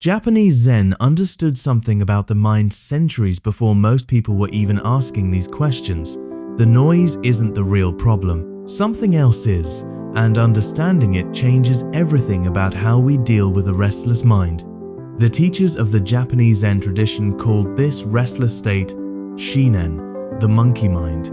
Japanese Zen understood something about the mind centuries before most people were even asking these questions. The noise isn't the real problem. Something else is, and understanding it changes everything about how we deal with a restless mind. The teachers of the Japanese Zen tradition called this restless state Shinen, the monkey mind,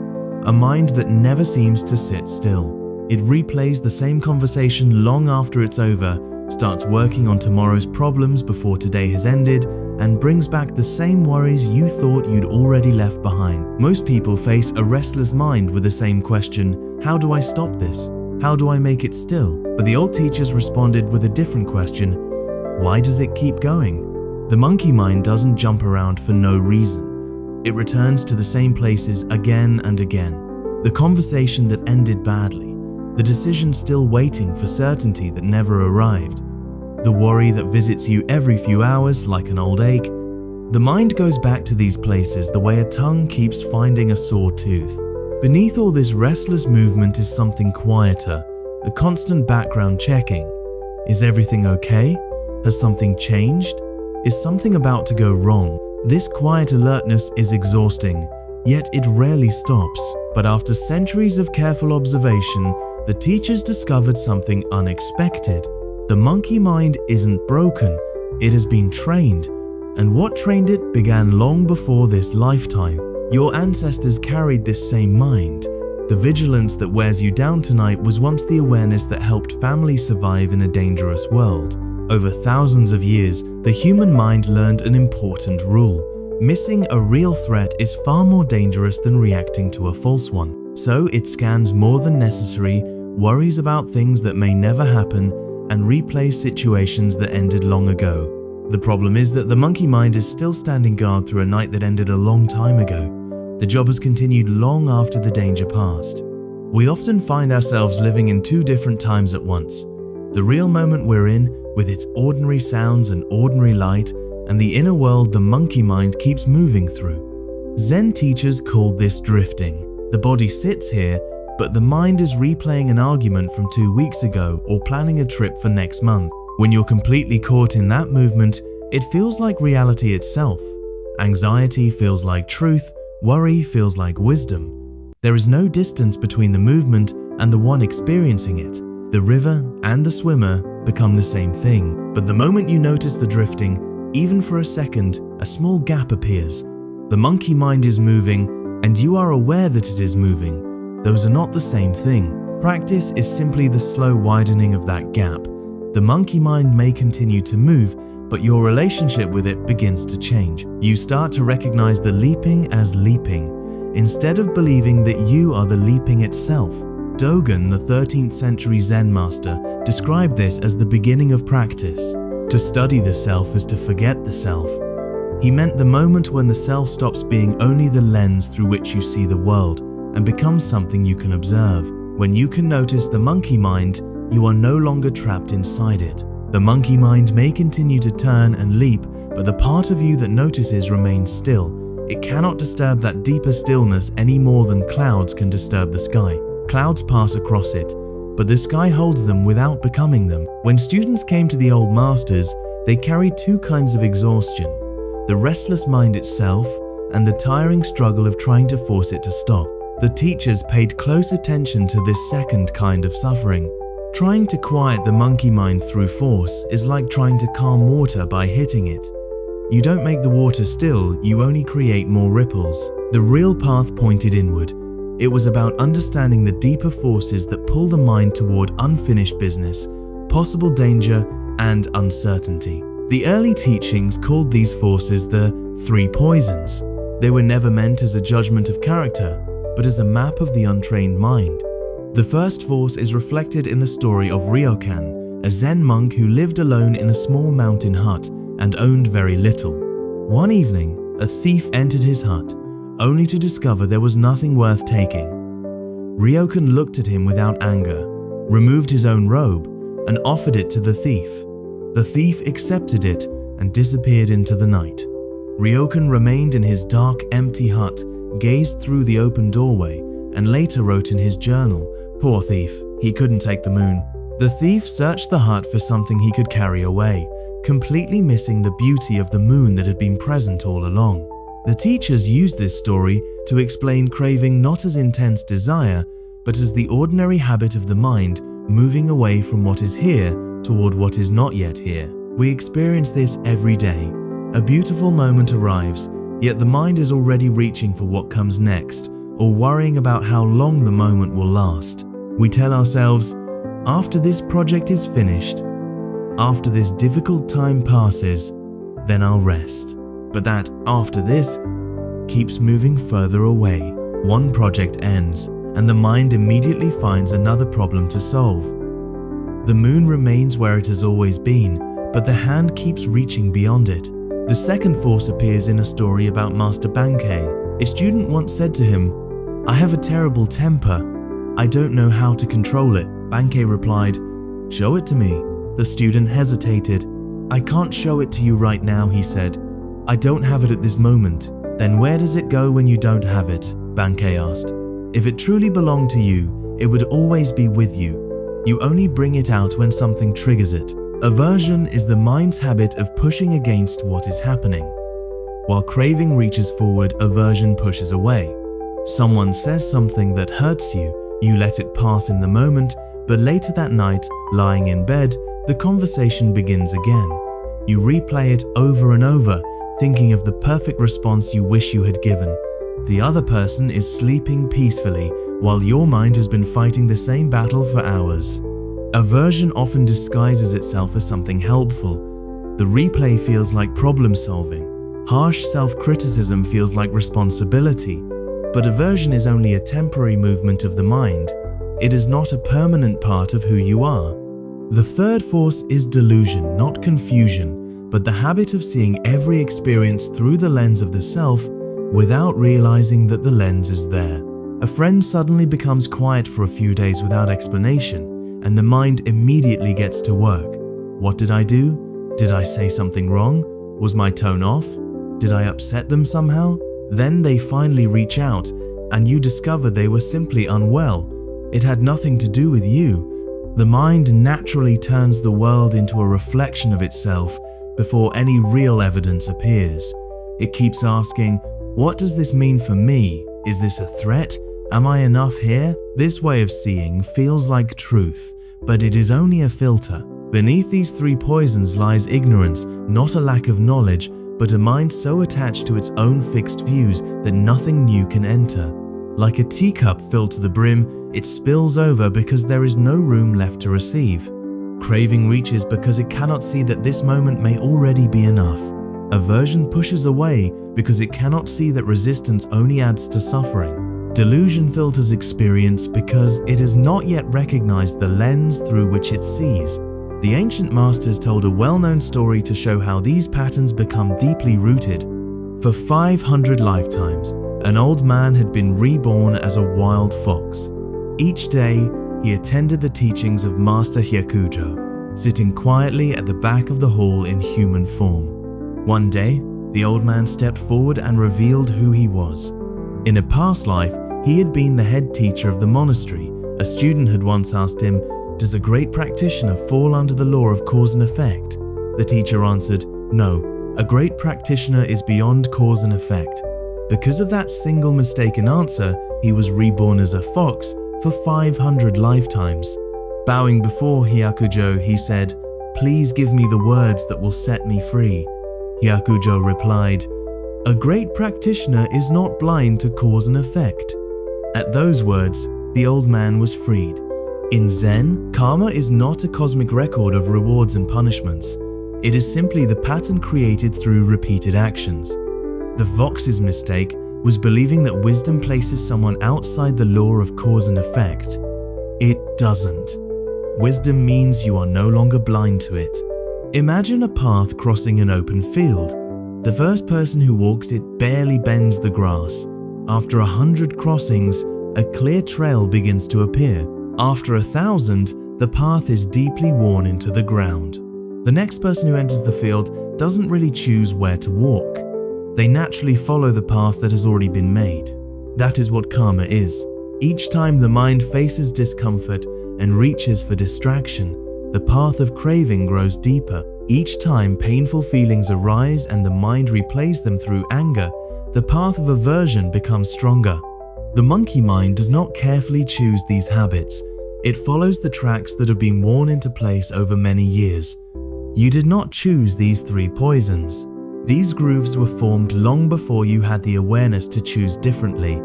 a mind that never seems to sit still. It replays the same conversation long after it's over, starts working on tomorrow's problems before today has ended, and brings back the same worries you thought you'd already left behind. Most people face a restless mind with the same question: how do I stop this? How do I make it still? But the old teachers responded with a different question: why does it keep going? The monkey mind doesn't jump around for no reason. It returns to the same places again and again. The conversation that ended badly, the decision still waiting for certainty that never arrived, the worry that visits you every few hours like an old ache. The mind goes back to these places the way a tongue keeps finding a sore tooth. Beneath all this restless movement is something quieter, a constant background checking. Is everything okay? Has something changed? Is something about to go wrong? This quiet alertness is exhausting, yet it rarely stops. But after centuries of careful observation, the teachers discovered something unexpected. The monkey mind isn't broken, it has been trained. And what trained it began long before this lifetime. Your ancestors carried this same mind. The vigilance that wears you down tonight was once the awareness that helped families survive in a dangerous world. Over thousands of years, the human mind learned an important rule. Missing a real threat is far more dangerous than reacting to a false one. So it scans more than necessary, worries about things that may never happen, and replays situations that ended long ago. The problem is that the monkey mind is still standing guard through a night that ended a long time ago. The job has continued long after the danger passed. We often find ourselves living in two different times at once. The real moment we're in, with its ordinary sounds and ordinary light, and the inner world the monkey mind keeps moving through. Zen teachers called this drifting. The body sits here, but the mind is replaying an argument from 2 weeks ago or planning a trip for next month. When you're completely caught in that movement, it feels like reality itself. Anxiety feels like truth, worry feels like wisdom. There is no distance between the movement and the one experiencing it. The river and the swimmer become the same thing. But the moment you notice the drifting, even for a second, a small gap appears. The monkey mind is moving, and you are aware that it is moving. Those are not the same thing. Practice is simply the slow widening of that gap. The monkey mind may continue to move, but your relationship with it begins to change. You start to recognize the leaping as leaping, instead of believing that you are the leaping itself. Dogen, the 13th century Zen master, described this as the beginning of practice. To study the self is to forget the self. He meant the moment when the self stops being only the lens through which you see the world and becomes something you can observe. When you can notice the monkey mind, you are no longer trapped inside it. The monkey mind may continue to turn and leap, but the part of you that notices remains still. It cannot disturb that deeper stillness any more than clouds can disturb the sky. Clouds pass across it, but the sky holds them without becoming them. When students came to the old masters, they carried two kinds of exhaustion: the restless mind itself and the tiring struggle of trying to force it to stop. The teachers paid close attention to this second kind of suffering. Trying to quiet the monkey mind through force is like trying to calm water by hitting it. You don't make the water still, you only create more ripples. The real path pointed inward. It was about understanding the deeper forces that pull the mind toward unfinished business, possible danger, and uncertainty. The early teachings called these forces the three poisons. They were never meant as a judgment of character, but as a map of the untrained mind. The first force is reflected in the story of Ryokan, a Zen monk who lived alone in a small mountain hut and owned very little. One evening, a thief entered his hut, only to discover there was nothing worth taking. Ryokan looked at him without anger, removed his own robe, and offered it to the thief. The thief accepted it and disappeared into the night. Ryokan remained in his dark, empty hut, gazed through the open doorway, and later wrote in his journal, "Poor thief, he couldn't take the moon." The thief searched the hut for something he could carry away, completely missing the beauty of the moon that had been present all along. The teachers used this story to explain craving not as intense desire, but as the ordinary habit of the mind moving away from what is here toward what is not yet here. We experience this every day. A beautiful moment arrives, yet the mind is already reaching for what comes next, or worrying about how long the moment will last. We tell ourselves, after this project is finished, after this difficult time passes, then I'll rest. But that after this keeps moving further away. One project ends, and the mind immediately finds another problem to solve. The moon remains where it has always been, but the hand keeps reaching beyond it. The second force appears in a story about Master Bankei. A student once said to him, "I have a terrible temper. I don't know how to control it." Bankei replied, "Show it to me." The student hesitated. "I can't show it to you right now," he said. "I don't have it at this moment." "Then where does it go when you don't have it?" Bankei asked. "If it truly belonged to you, it would always be with you. You only bring it out when something triggers it." Aversion is the mind's habit of pushing against what is happening. While craving reaches forward, aversion pushes away. Someone says something that hurts you, you let it pass in the moment, but later that night, lying in bed, the conversation begins again. You replay it over and over, thinking of the perfect response you wish you had given. The other person is sleeping peacefully, while your mind has been fighting the same battle for hours. Aversion often disguises itself as something helpful. The replay feels like problem solving. Harsh self-criticism feels like responsibility. But aversion is only a temporary movement of the mind. It is not a permanent part of who you are. The third force is delusion, not confusion, but the habit of seeing every experience through the lens of the self without realizing that the lens is there. A friend suddenly becomes quiet for a few days without explanation, and the mind immediately gets to work. What did I do? Did I say something wrong? Was my tone off? Did I upset them somehow? Then they finally reach out, and you discover they were simply unwell. It had nothing to do with you. The mind naturally turns the world into a reflection of itself before any real evidence appears. It keeps asking, what does this mean for me? Is this a threat? Am I enough here? This way of seeing feels like truth, but it is only a filter. Beneath these three poisons lies ignorance, not a lack of knowledge, but a mind so attached to its own fixed views that nothing new can enter. Like a teacup filled to the brim, it spills over because there is no room left to receive. Craving reaches because it cannot see that this moment may already be enough. Aversion pushes away because it cannot see that resistance only adds to suffering. Delusion filters experience because it has not yet recognized the lens through which it sees. The ancient masters told a well-known story to show how these patterns become deeply rooted. For 500 lifetimes, an old man had been reborn as a wild fox. Each day, he attended the teachings of Master Hyakujo, sitting quietly at the back of the hall in human form. One day, the old man stepped forward and revealed who he was. In a past life, he had been the head teacher of the monastery. A student had once asked him, "Does a great practitioner fall under the law of cause and effect?" The teacher answered, "No, a great practitioner is beyond cause and effect." Because of that single mistaken answer, he was reborn as a fox for 500 lifetimes. Bowing before Hyakujo, he said, "Please give me the words that will set me free." Hyakujo replied, "A great practitioner is not blind to cause and effect." At those words, the old man was freed. In Zen, karma is not a cosmic record of rewards and punishments. It is simply the pattern created through repeated actions. The fox's mistake was believing that wisdom places someone outside the law of cause and effect. It doesn't. Wisdom means you are no longer blind to it. Imagine a path crossing an open field. The first person who walks it barely bends the grass. After 100 crossings, a clear trail begins to appear. After 1,000, the path is deeply worn into the ground. The next person who enters the field doesn't really choose where to walk. They naturally follow the path that has already been made. That is what karma is. Each time the mind faces discomfort and reaches for distraction, the path of craving grows deeper. Each time painful feelings arise and the mind replays them through anger, the path of aversion becomes stronger. The monkey mind does not carefully choose these habits. It follows the tracks that have been worn into place over many years. You did not choose these 3 poisons. These grooves were formed long before you had the awareness to choose differently.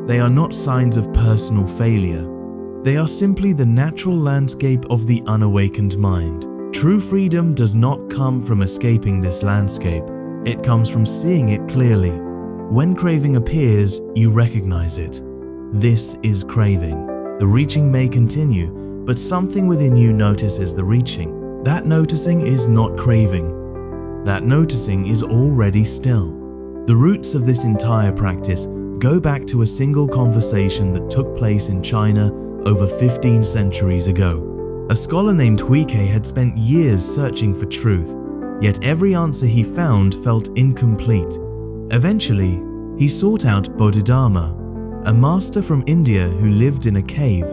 They are not signs of personal failure. They are simply the natural landscape of the unawakened mind. True freedom does not come from escaping this landscape. It comes from seeing it clearly. When craving appears, you recognize it. This is craving. The reaching may continue, but something within you notices the reaching. That noticing is not craving. That noticing is already still. The roots of this entire practice go back to a single conversation that took place in China over 15 centuries ago. A scholar named Huike had spent years searching for truth, yet every answer he found felt incomplete. Eventually, he sought out Bodhidharma, a master from India who lived in a cave,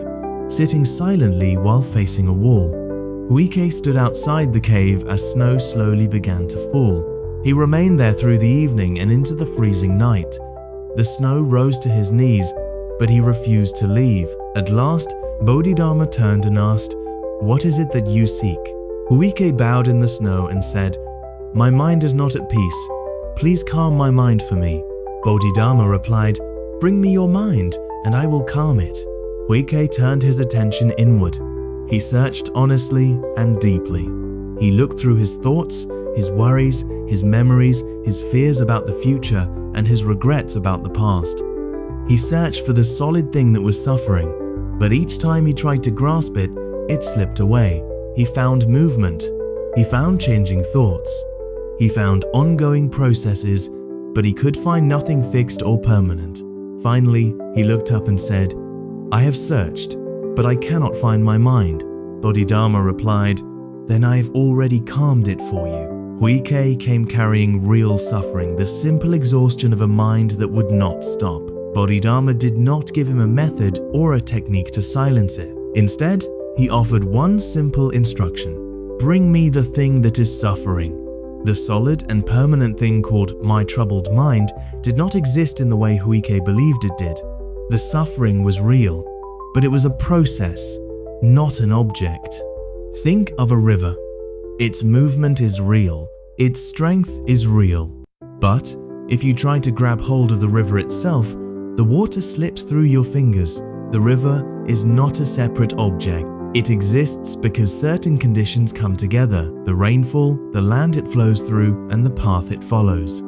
sitting silently while facing a wall. Huike stood outside the cave as snow slowly began to fall. He remained there through the evening and into the freezing night. The snow rose to his knees, but he refused to leave. At last, Bodhidharma turned and asked, "What is it that you seek?" Huike bowed in the snow and said, "My mind is not at peace. Please calm my mind for me." Bodhidharma replied, "Bring me your mind, and I will calm it." Huike turned his attention inward. He searched honestly and deeply. He looked through his thoughts, his worries, his memories, his fears about the future, and his regrets about the past. He searched for the solid thing that was suffering, but each time he tried to grasp it, it slipped away. He found movement. He found changing thoughts. He found ongoing processes, but he could find nothing fixed or permanent. Finally, he looked up and said, "I have searched, but I cannot find my mind." Bodhidharma replied, "Then I have already calmed it for you." Huike came carrying real suffering, the simple exhaustion of a mind that would not stop. Bodhidharma did not give him a method or a technique to silence it. Instead, he offered one simple instruction: "Bring me the thing that is suffering." The solid and permanent thing called my troubled mind did not exist in the way Huike believed it did. The suffering was real, but it was a process, not an object. Think of a river. Its movement is real, its strength is real. But if you try to grab hold of the river itself, the water slips through your fingers. The river is not a separate object. It exists because certain conditions come together: the rainfall, the land it flows through, and the path it follows.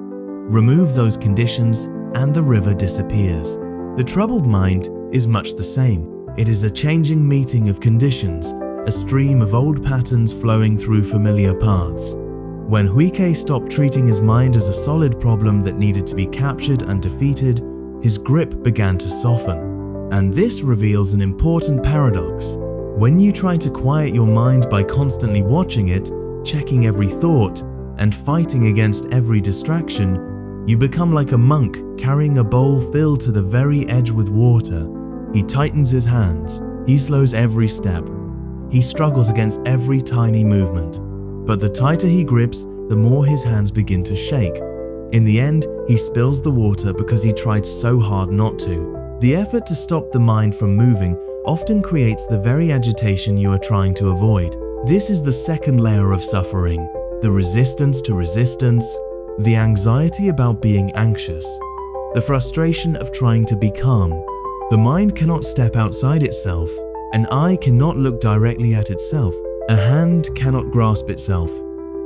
Remove those conditions and the river disappears. The troubled mind is much the same. It is a changing meeting of conditions, a stream of old patterns flowing through familiar paths. When Huike stopped treating his mind as a solid problem that needed to be captured and defeated, his grip began to soften. And this reveals an important paradox. When you try to quiet your mind by constantly watching it, checking every thought, and fighting against every distraction, you become like a monk carrying a bowl filled to the very edge with water. He tightens his hands. He slows every step. He struggles against every tiny movement. But the tighter he grips, the more his hands begin to shake. In the end, he spills the water because he tried so hard not to. The effort to stop the mind from moving often creates the very agitation you are trying to avoid. This is the second layer of suffering, the resistance to resistance, the anxiety about being anxious, the frustration of trying to be calm. The mind cannot step outside itself. An eye cannot look directly at itself. A hand cannot grasp itself.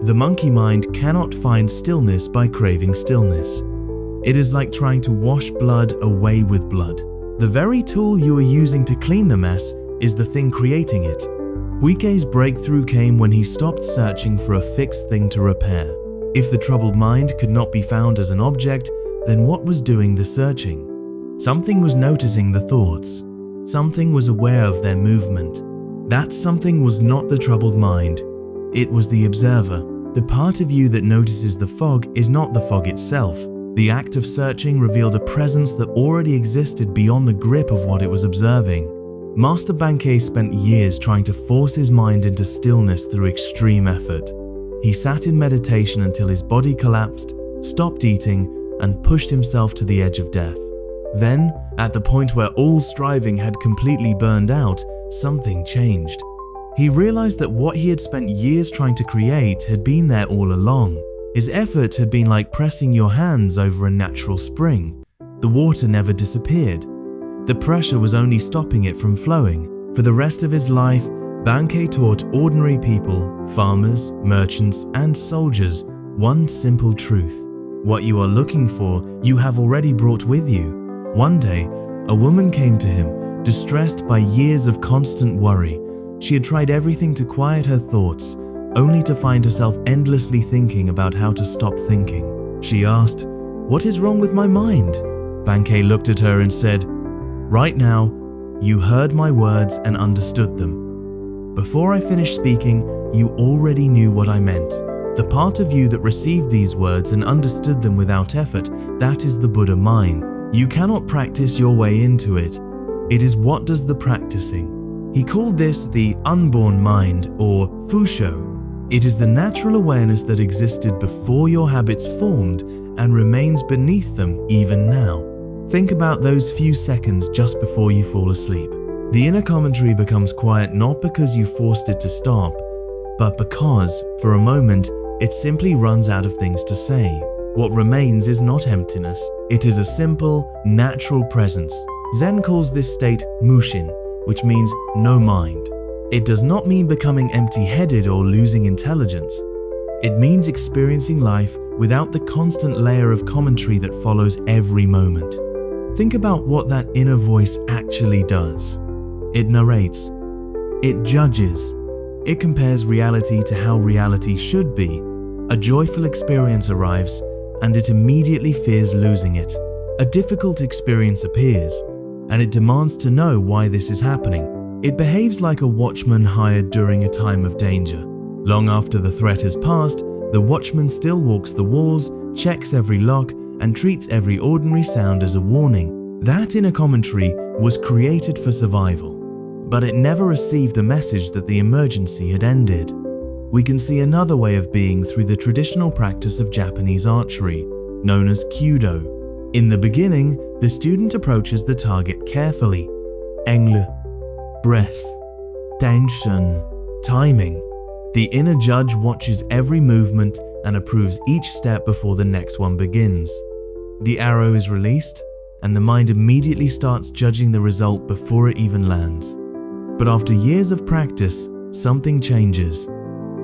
The monkey mind cannot find stillness by craving stillness. It is like trying to wash blood away with blood. The very tool you are using to clean the mess is the thing creating it. Huike's breakthrough came when he stopped searching for a fixed thing to repair. If the troubled mind could not be found as an object, then what was doing the searching? Something was noticing the thoughts. Something was aware of their movement. That something was not the troubled mind. It was the observer. The part of you that notices the fog is not the fog itself. The act of searching revealed a presence that already existed beyond the grip of what it was observing. Master Bankei spent years trying to force his mind into stillness through extreme effort. He sat in meditation until his body collapsed, stopped eating, and pushed himself to the edge of death. Then, at the point where all striving had completely burned out, something changed. He realized that what he had spent years trying to create had been there all along. His effort had been like pressing your hands over a natural spring. The water never disappeared. The pressure was only stopping it from flowing. For the rest of his life, Bankei taught ordinary people, farmers, merchants, and soldiers one simple truth. What you are looking for, you have already brought with you. One day, a woman came to him, distressed by years of constant worry. She had tried everything to quiet her thoughts, only to find herself endlessly thinking about how to stop thinking. She asked, "What is wrong with my mind?" Bankei looked at her and said, "Right now, you heard my words and understood them. Before I finished speaking, you already knew what I meant. The part of you that received these words and understood them without effort, that is the Buddha mind. You cannot practice your way into it. It is what does the practicing." He called this the unborn mind, or fusho. It is the natural awareness that existed before your habits formed and remains beneath them even now. Think about those few seconds just before you fall asleep. The inner commentary becomes quiet not because you forced it to stop, but because, for a moment, it simply runs out of things to say. What remains is not emptiness. It is a simple, natural presence. Zen calls this state mushin, which means no mind. It does not mean becoming empty-headed or losing intelligence. It means experiencing life without the constant layer of commentary that follows every moment. Think about what that inner voice actually does. It narrates. It judges. It compares reality to how reality should be. A joyful experience arrives, and it immediately fears losing it. A difficult experience appears, and it demands to know why this is happening. It behaves like a watchman hired during a time of danger. Long after the threat has passed, the watchman still walks the walls, checks every lock, and treats every ordinary sound as a warning. That inner commentary was created for survival, but it never received the message that the emergency had ended. We can see another way of being through the traditional practice of Japanese archery, known as kyudo. In the beginning, the student approaches the target carefully. Engle, breath, tension, timing. The inner judge watches every movement and approves each step before the next one begins. The arrow is released, and the mind immediately starts judging the result before it even lands. But after years of practice, something changes.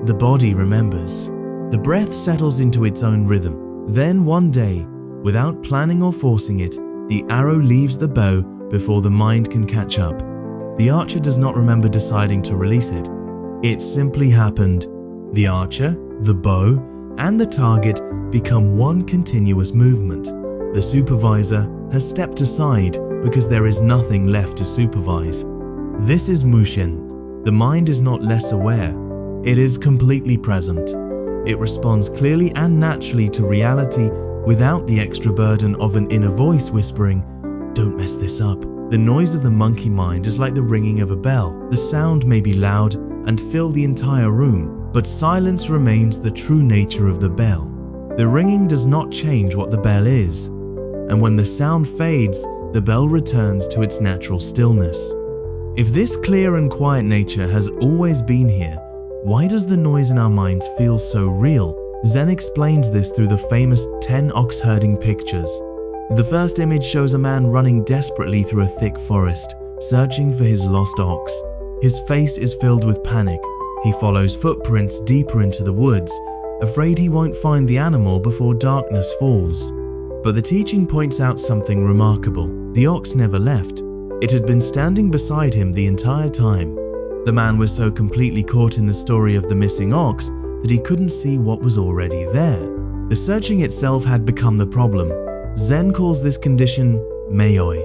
The body remembers. The breath settles into its own rhythm. Then one day, without planning or forcing it, the arrow leaves the bow before the mind can catch up. The archer does not remember deciding to release it. It simply happened. The archer, the bow, and the target become one continuous movement. The supervisor has stepped aside because there is nothing left to supervise. This is mushin. The mind is not less aware. It is completely present. It responds clearly and naturally to reality without the extra burden of an inner voice whispering, "Don't mess this up." The noise of the monkey mind is like the ringing of a bell. The sound may be loud and fill the entire room, but silence remains the true nature of the bell. The ringing does not change what the bell is, and when the sound fades, the bell returns to its natural stillness. If this clear and quiet nature has always been here, why does the noise in our minds feel so real? Zen explains this through the famous 10 ox herding pictures. The first image shows a man running desperately through a thick forest, searching for his lost ox. His face is filled with panic. He follows footprints deeper into the woods, afraid he won't find the animal before darkness falls. But the teaching points out something remarkable. The ox never left. It had been standing beside him the entire time. The man was so completely caught in the story of the missing ox that he couldn't see what was already there. The searching itself had become the problem. Zen calls this condition meioi.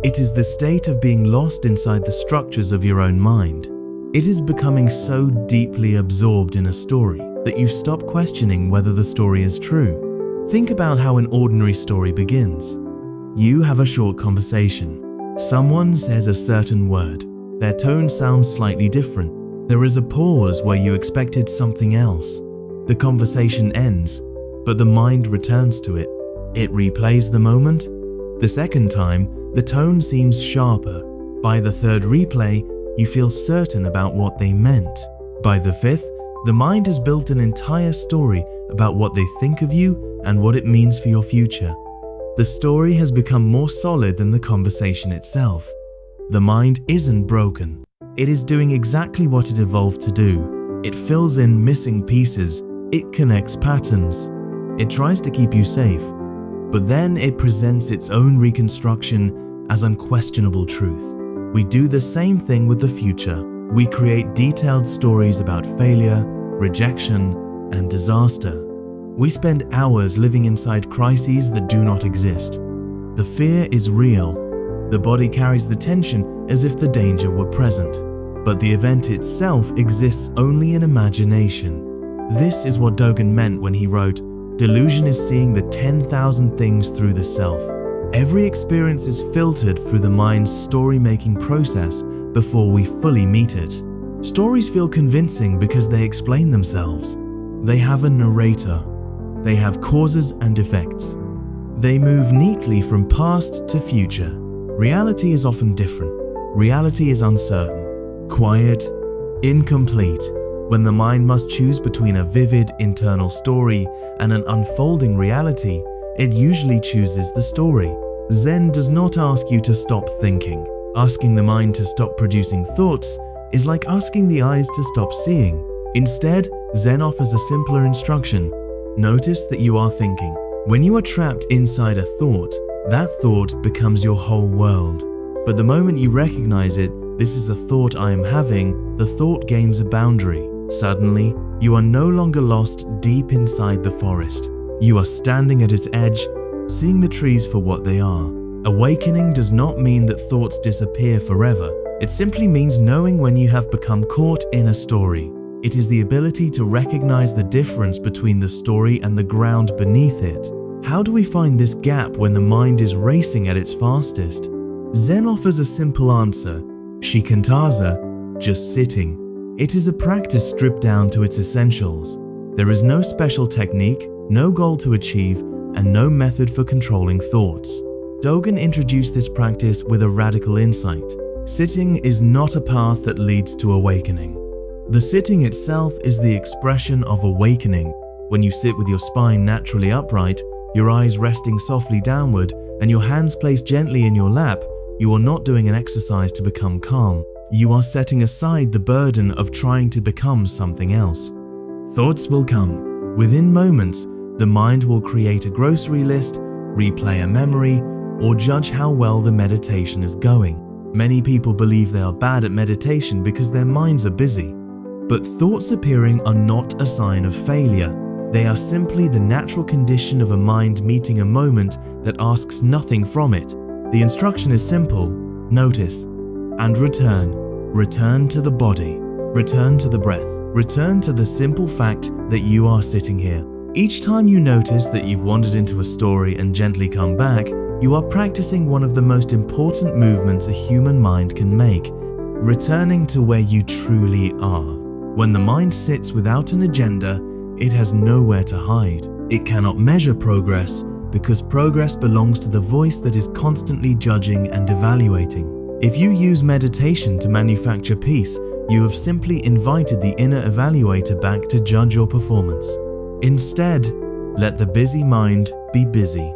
It is the state of being lost inside the structures of your own mind. It is becoming so deeply absorbed in a story that you stop questioning whether the story is true. Think about how an ordinary story begins. You have a short conversation. Someone says a certain word. their tone sounds slightly different. There is a pause where you expected something else. The conversation ends, but the mind returns to it. It replays the moment. The second time, the tone seems sharper. By the third replay, you feel certain about what they meant. By the fifth, the mind has built an entire story about what they think of you and what it means for your future. The story has become more solid than the conversation itself. The mind isn't broken. It is doing exactly what it evolved to do. It fills in missing pieces. It connects patterns. It tries to keep you safe, but then it presents its own reconstruction as unquestionable truth. We do the same thing with the future. We create detailed stories about failure, rejection, and disaster. We spend hours living inside crises that do not exist. The fear is real. The body carries the tension as if the danger were present, but the event itself exists only in imagination. This is what Dogen meant when he wrote, "Delusion is seeing the 10,000 things through the self." Every experience is filtered through the mind's story-making process before we fully meet it. Stories feel convincing because they explain themselves. They have a narrator. They have causes and effects. They move neatly from past to future. Reality is often different. Reality is uncertain, quiet, incomplete. When the mind must choose between a vivid internal story and an unfolding reality, it usually chooses the story. Zen does not ask you to stop thinking. Asking the mind to stop producing thoughts is like asking the eyes to stop seeing. Instead, Zen offers a simpler instruction. Notice that you are thinking. When you are trapped inside a thought, that thought becomes your whole world. But the moment you recognize it, this is a thought I am having, the thought gains a boundary. Suddenly, you are no longer lost deep inside the forest. You are standing at its edge, seeing the trees for what they are. Awakening does not mean that thoughts disappear forever. It simply means knowing when you have become caught in a story. It is the ability to recognize the difference between the story and the ground beneath it. How do we find this gap when the mind is racing at its fastest? Zen offers a simple answer: shikantaza, just sitting. It is a practice stripped down to its essentials. There is no special technique, no goal to achieve, and no method for controlling thoughts. Dogen introduced this practice with a radical insight. Sitting is not a path that leads to awakening. The sitting itself is the expression of awakening. When you sit with your spine naturally upright, your eyes resting softly downward, and your hands placed gently in your lap, you are not doing an exercise to become calm. You are setting aside the burden of trying to become something else. Thoughts will come. Within moments, the mind will create a grocery list, replay a memory, or judge how well the meditation is going. Many people believe they are bad at meditation because their minds are busy. But thoughts appearing are not a sign of failure. They are simply the natural condition of a mind meeting a moment that asks nothing from it. The instruction is simple: notice and return. Return to the body. Return to the breath. Return to the simple fact that you are sitting here. Each time you notice that you've wandered into a story and gently come back, you are practicing one of the most important movements a human mind can make, returning to where you truly are. When the mind sits without an agenda, it has nowhere to hide. It cannot measure progress because progress belongs to the voice that is constantly judging and evaluating. If you use meditation to manufacture peace, you have simply invited the inner evaluator back to judge your performance. Instead, let the busy mind be busy.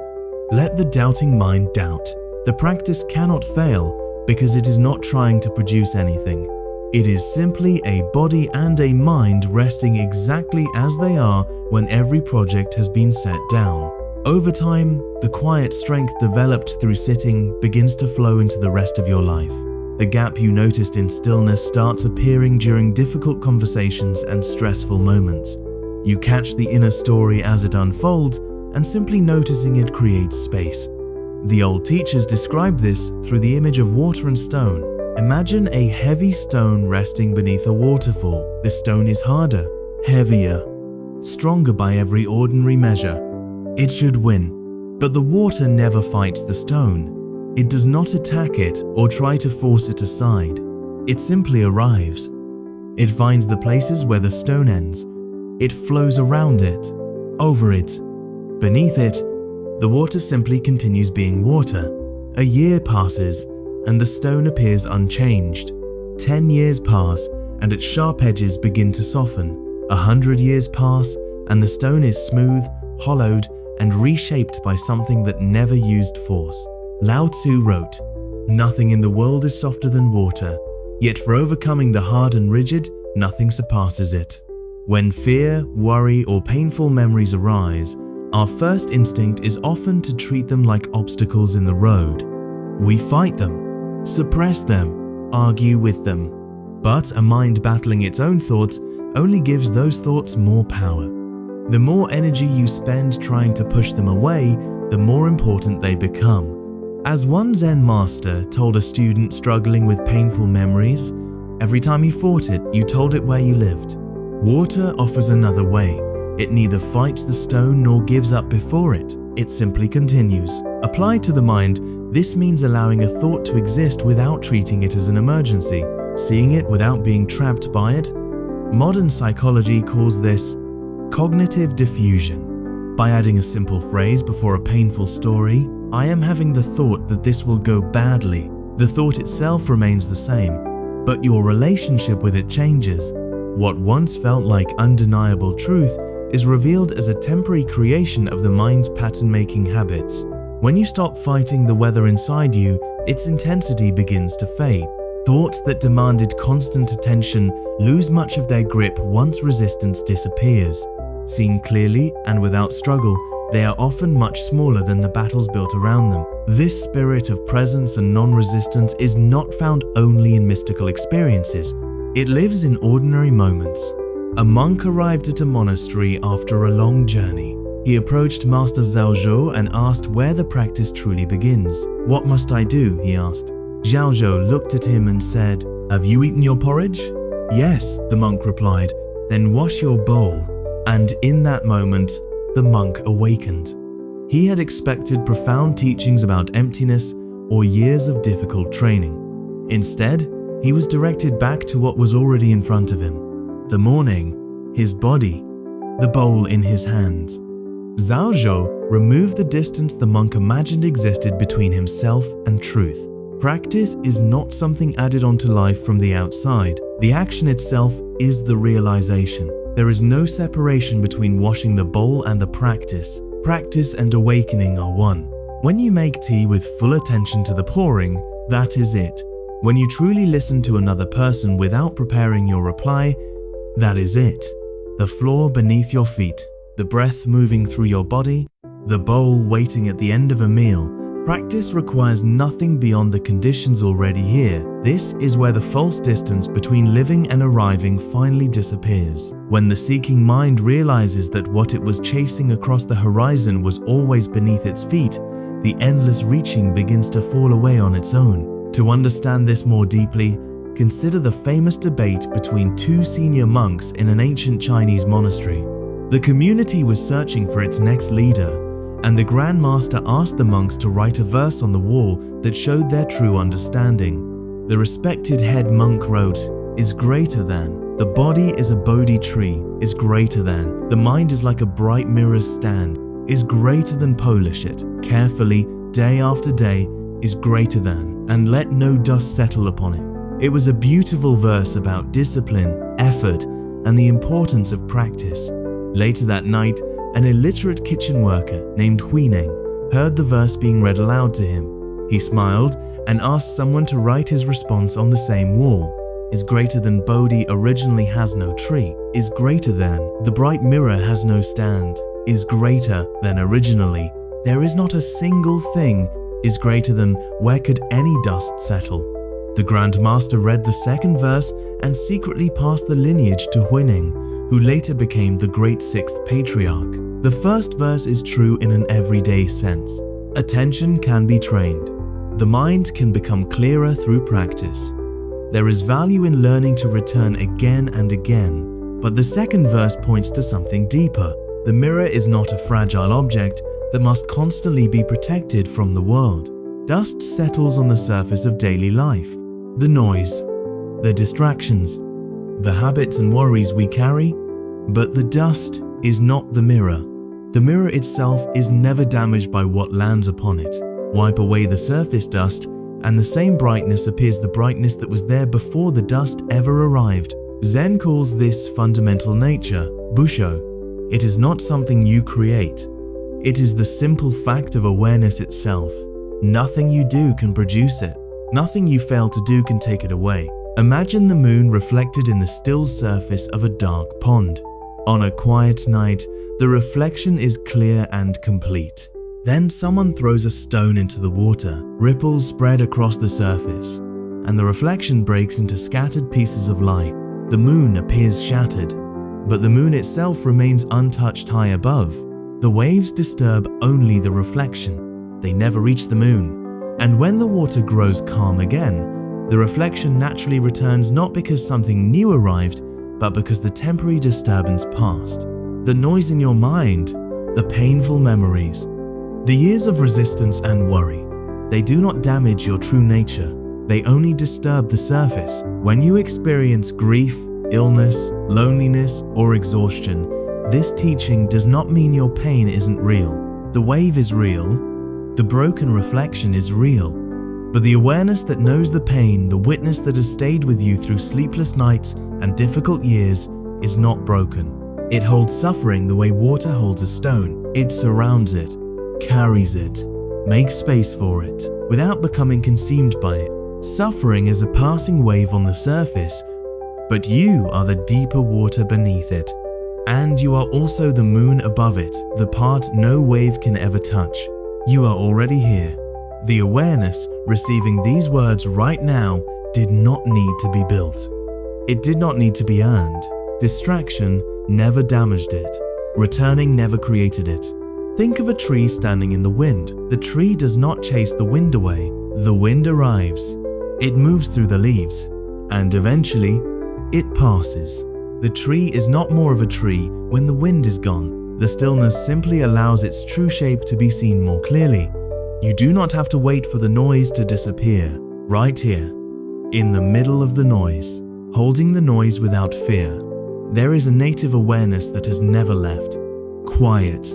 Let the doubting mind doubt. The practice cannot fail because it is not trying to produce anything. It is simply a body and a mind resting exactly as they are when every project has been set down. Over time, the quiet strength developed through sitting begins to flow into the rest of your life. The gap you noticed in stillness starts appearing during difficult conversations and stressful moments. You catch the inner story as it unfolds, and simply noticing it creates space. The old teachers describe this through the image of water and stone. Imagine a heavy stone resting beneath a waterfall. The stone is harder, heavier, stronger by every ordinary measure. It should win, but the water never fights the stone. It does not attack it or try to force it aside. It simply arrives. It finds the places where the stone ends. It flows around it, over it, beneath it. The water simply continues being water. A year passes, and the stone appears unchanged. 10 years pass, and its sharp edges begin to soften. 100 years pass, and the stone is smooth, hollowed, and reshaped by something that never used force. Lao Tzu wrote, "Nothing in the world is softer than water, yet for overcoming the hard and rigid, nothing surpasses it." When fear, worry, or painful memories arise, our first instinct is often to treat them like obstacles in the road. We fight them, suppress them, argue with them. But a mind battling its own thoughts only gives those thoughts more power. The more energy you spend trying to push them away, the more important they become. As one Zen master told a student struggling with painful memories, every time you fought it, you told it where you lived. Water offers another way. It neither fights the stone nor gives up before it. It simply continues. Applied to the mind, this means allowing a thought to exist without treating it as an emergency, seeing it without being trapped by it. Modern psychology calls this cognitive diffusion. By adding a simple phrase before a painful story, "I am having the thought that this will go badly," the thought itself remains the same, but your relationship with it changes. What once felt like undeniable truth is revealed as a temporary creation of the mind's pattern-making habits. When you stop fighting the weather inside you, its intensity begins to fade. Thoughts that demanded constant attention lose much of their grip once resistance disappears. Seen clearly and without struggle, they are often much smaller than the battles built around them. This spirit of presence and non-resistance is not found only in mystical experiences. It lives in ordinary moments. A monk arrived at a monastery after a long journey. He approached Master Zhaozhou and asked where the practice truly begins. "What must I do?" he asked. Zhaozhou looked at him and said, "Have you eaten your porridge?" "Yes," the monk replied. "Then wash your bowl." And in that moment, the monk awakened. He had expected profound teachings about emptiness or years of difficult training. Instead, he was directed back to what was already in front of him: the morning, his body, the bowl in his hands. Zhaozhou removed the distance the monk imagined existed between himself and truth. Practice is not something added onto life from the outside. The action itself is the realization. There is no separation between washing the bowl and the practice. Practice and awakening are one. When you make tea with full attention to the pouring, that is it. When you truly listen to another person without preparing your reply, that is it. The floor beneath your feet, the breath moving through your body, the bowl waiting at the end of a meal. Practice requires nothing beyond the conditions already here. This is where the false distance between living and arriving finally disappears. When the seeking mind realizes that what it was chasing across the horizon was always beneath its feet, the endless reaching begins to fall away on its own. To understand this more deeply, consider the famous debate between two senior monks in an ancient Chinese monastery. The community was searching for its next leader, and the Grand Master asked the monks to write a verse on the wall that showed their true understanding. The respected head monk wrote, "Is greater than. The body is a Bodhi tree, is greater than. The mind is like a bright mirror's stand, is greater than. Polish it carefully, day after day, is greater than, and let no dust settle upon it." It was a beautiful verse about discipline, effort, and the importance of practice. Later that night, an illiterate kitchen worker named Huineng heard the verse being read aloud to him. He smiled and asked someone to write his response on the same wall. "Is greater than Bodhi originally has no tree, is greater than. The bright mirror has no stand, is greater than originally. There is not a single thing, is greater than. Where could any dust settle?" The Grand Master read the second verse and secretly passed the lineage to Huineng, who later became the great sixth patriarch. The first verse is true in an everyday sense. Attention can be trained. The mind can become clearer through practice. There is value in learning to return again and again. But the second verse points to something deeper. The mirror is not a fragile object that must constantly be protected from the world. Dust settles on the surface of daily life. The noise, the distractions, the habits and worries we carry. But the dust is not the mirror. The mirror itself is never damaged by what lands upon it. Wipe away the surface dust, and the same brightness appears, the brightness that was there before the dust ever arrived. Zen calls this fundamental nature, busho. It is not something you create. It is the simple fact of awareness itself. Nothing you do can produce it. Nothing you fail to do can take it away. Imagine the moon reflected in the still surface of a dark pond. On a quiet night, the reflection is clear and complete. Then someone throws a stone into the water. Ripples spread across the surface, and the reflection breaks into scattered pieces of light. The moon appears shattered, but the moon itself remains untouched high above. The waves disturb only the reflection. They never reach the moon. And when the water grows calm again, the reflection naturally returns, not because something new arrived, but because the temporary disturbance passed. The noise in your mind, the painful memories, the years of resistance and worry, they do not damage your true nature. They only disturb the surface. When you experience grief, illness, loneliness, or exhaustion, this teaching does not mean your pain isn't real. The wave is real. The broken reflection is real. But the awareness that knows the pain, the witness that has stayed with you through sleepless nights and difficult years, is not broken. It holds suffering the way water holds a stone. It surrounds it, carries it, makes space for it, without becoming consumed by it. Suffering is a passing wave on the surface, but you are the deeper water beneath it. And you are also the moon above it, the part no wave can ever touch. You are already here. The awareness receiving these words right now did not need to be built. It did not need to be earned. Distraction never damaged it. Returning never created it. Think of a tree standing in the wind. The tree does not chase the wind away. The wind arrives. It moves through the leaves, and eventually, it passes. The tree is not more of a tree when the wind is gone. The stillness simply allows its true shape to be seen more clearly. You do not have to wait for the noise to disappear. Right here, in the middle of the noise, holding the noise without fear, there is a native awareness that has never left. Quiet,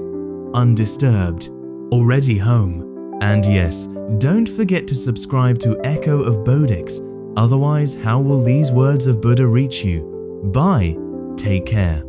undisturbed, already home. And yes, don't forget to subscribe to Echo of Bodhix. Otherwise, how will these words of Buddha reach you? Bye. Take care.